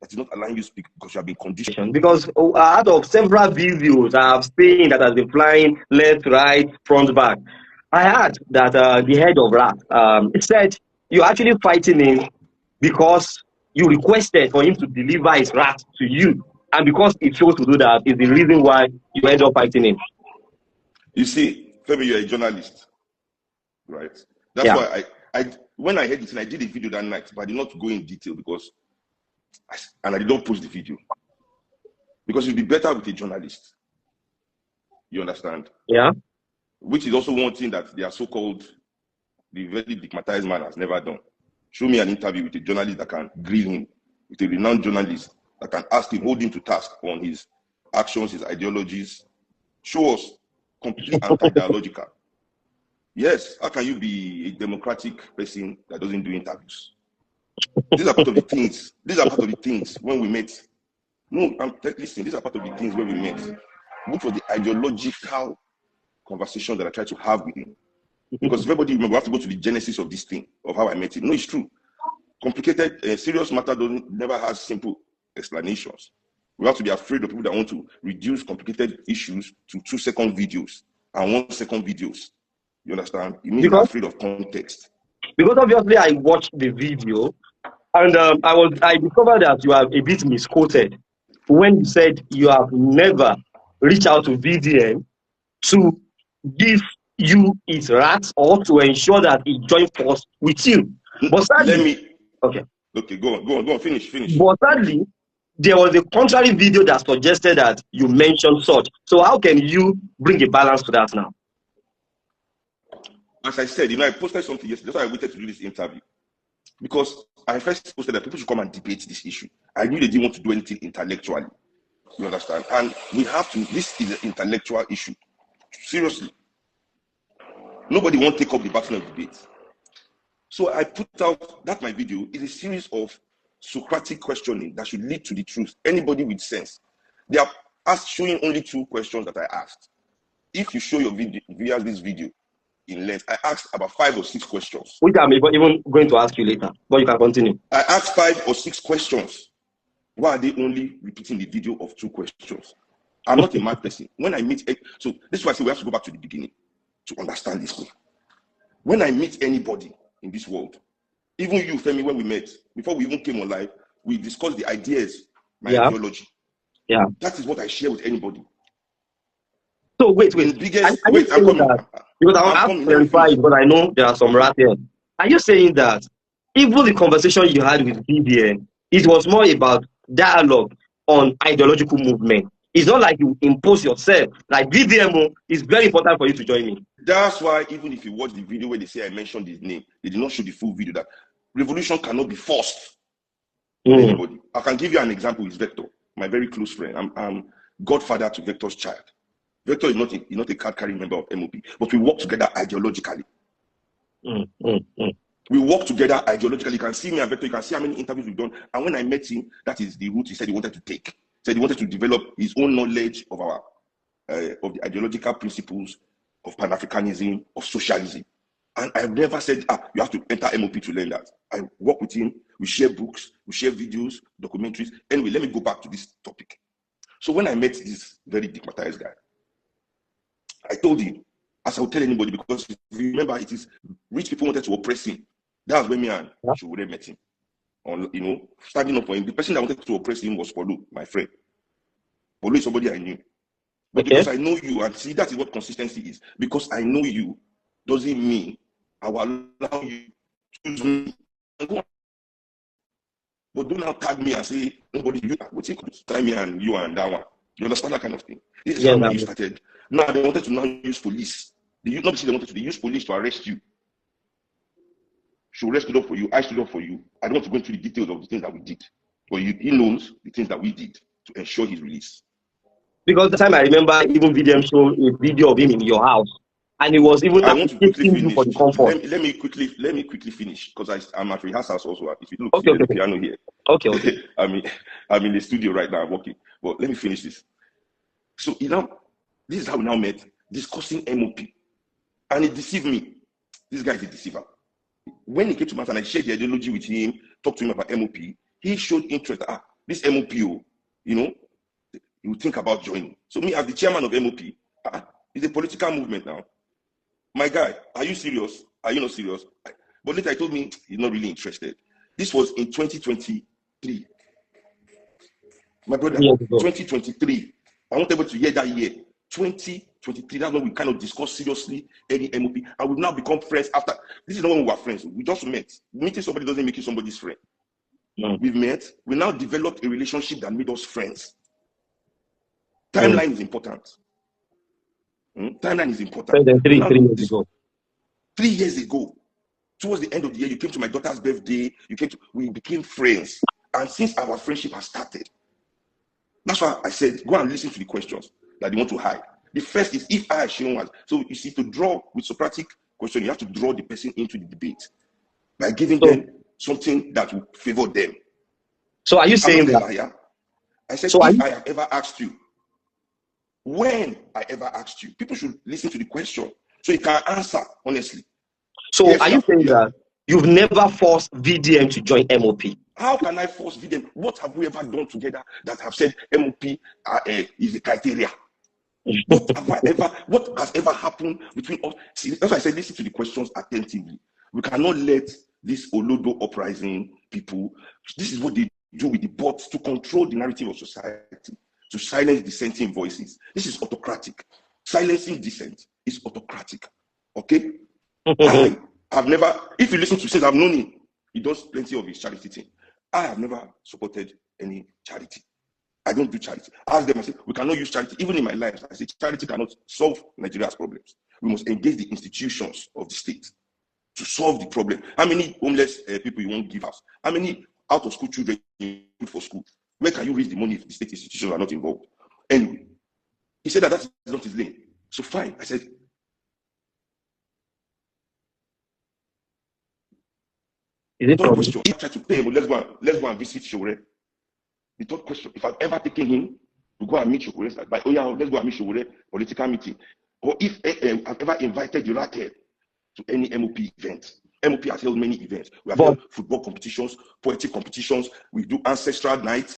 that is not allowing you to speak because you have been conditioned. Because out of several videos I have seen that has been flying left, right, front, back, I heard that the head of RAT it said you're actually fighting him because you requested for him to deliver his rat to you, and because he chose to do that is the reason why you end up fighting him. You see, Femi, you're a journalist, right? That's why when I heard this, and I did a video that night, but I did not go in detail because, I did not post the video. Because it'd be better with a journalist. You understand? Yeah. Which is also one thing that they are so-called, the very digmatized man has never done. Show me an interview with a journalist that can grill him, with a renowned journalist that can ask him, hold him to task on his actions, his ideologies. Show us completely anti-dialogical. Yes, how can you be a democratic person that doesn't do interviews? These are part of the things. These are part of the things when we met. No, listen, these are part of the things when we met. Which was the ideological conversation that I tried to have with him. Because everybody, remember, we have to go to the genesis of this thing, of how I met him. No, it's true. Complicated, serious matter never has simple explanations. We have to be afraid of people that want to reduce complicated issues to 2-second videos and 1-second videos. You understand? It means they're afraid of context. Because obviously I watched the video and I discovered that you are a bit misquoted when you said you have never reached out to VDM to give you his rats or to ensure that he joins force with you. But sadly, okay, go on, finish. But sadly, there was a contrary video that suggested that you mentioned such. So how can you bring a balance to that now? As I said, I posted something yesterday. That's why I waited to do this interview. Because I first posted that people should come and debate this issue. I knew they didn't want to do anything intellectually. You understand? And we have to, this is an intellectual issue. Seriously. Nobody wants to take up the battle of debate. So I put out that my video is a series of Socratic questioning that should lead to the truth. Anybody with sense. They are showing only 2 questions that I asked. If you show your video via this video in length, I asked about 5 or 6 questions. Which I'm even going to ask you later, but you can continue. I asked 5 or 6 questions. Why are they only repeating the video of 2 questions? I'm not a mad person. When I meet, so this is why I say we have to go back to the beginning to understand this thing. When I meet anybody in this world, even you, Femi, when we met, before we even came on live, we discussed the ideas, my ideology. Yeah. That is what I share with anybody. So wait. I'm coming. Because I have to clarify because I know there are some rats here. Are you saying that even the conversation you had with VDM, it was more about dialogue on ideological movement? It's not like you impose yourself. Like VDM is very important for you to join me. That's why even if you watch the video where they say I mentioned his name, they did not show the full video. That revolution cannot be forced on anybody. I can give you an example with Vector, my very close friend. I'm godfather to Vector's child. Vector is not a card-carrying member of MOP, but we work together ideologically. We work together ideologically. You can see me and Vector, you can see how many interviews we've done. And when I met him, that is the route he said he wanted to take. He said he wanted to develop his own knowledge of our of the ideological principles of Pan-Africanism, of socialism. And I've never said, you have to enter MOP to learn that. I work with him, we share books, we share videos, documentaries. Anyway, let me go back to this topic. So when I met this very digmatized guy, I told him, as I would tell anybody, because if you remember, it is rich people wanted to oppress him. That was when me and Showore met him. Standing up for him. The person that wanted to oppress him was Polo, my friend. Polo is somebody I knew. But because I know you, and see, that is what consistency is. Because I know you, doesn't mean I will allow you to choose me. But don't now tag me and say, nobody, you tag me and you and that one. You understand that kind of thing? This is how you started. Now they wanted to now use police. They use police to arrest you. Showore stood up for you, I stood up for you. I don't want to go into the details of the things that we did. But he knows the things that we did to ensure his release. Because the time I remember even VDM showed a video of him in your house. And it was even I want to quickly finish. For the comfort. Let me quickly finish because I'm at rehearsals also. If you look, the piano here. Okay. I'm in the studio right now working. But let me finish this. So this is how we now met, discussing MOP. And it deceived me. This guy is a deceiver. When he came to Mass and I shared the ideology with him, talked to him about MOP, he showed interest. this MOPO, you know, you think about joining. So me as the chairman of MOP, it's a political movement now. My guy, are you serious? Are you not serious? But later he told me he's not really interested. This was in 2023. My brother, 2023. I want everybody to hear that year. 2023, that's when we kind of discuss seriously any MOP. And we've now become friends after. This is not when we were friends. We just met. Meeting somebody doesn't make you somebody's friend. No. We've met. We now developed a relationship that made us friends. Timeline is important. Timeline is important. 3 years ago. 3 years ago, towards the end of the year, you came to my daughter's birthday. We became friends. And since our friendship has started, that's why I said, go and listen to the questions that they want to hide. The first is if I, Seun was. So you see, to draw with Socratic question, you have to draw the person into the debate by giving them something that will favor them. So are you saying that? I said, so if I have ever asked you, when I ever asked you, people should listen to the question so you can answer honestly. So yes, are you saying that you've never forced VDM to join MOP? How can I force VDM? What have we ever done together that have said MOP is the criteria? What has ever happened between us? See, that's why I said listen to the questions attentively. We cannot let this Olodo uprising people, this is what they do with the bots to control the narrative of society, to silence dissenting voices. This is autocratic. Silencing dissent is autocratic. Okay? I have never, if you listen to since I've known him, he does plenty of his charity thing. I have never supported any charity. I don't do charity. I ask them, I say, we cannot use charity. Even in my life, I say, charity cannot solve Nigeria's problems. We must engage the institutions of the state to solve the problem. How many homeless people you won't give us? How many out-of-school children you put for school? Where can you raise the money if the state institutions are not involved? Anyway, he said that that's not his lane. So fine. I said, third question, if I try to pay him, let's go and visit Shore. The third question, if I've ever taken him to go and meet Shore, like, oh yeah, let's go and meet Shore, political meeting. Or if I've ever invited the racket to any MOP event. MOP has held many events. We have held football competitions, poetry competitions, we do ancestral nights,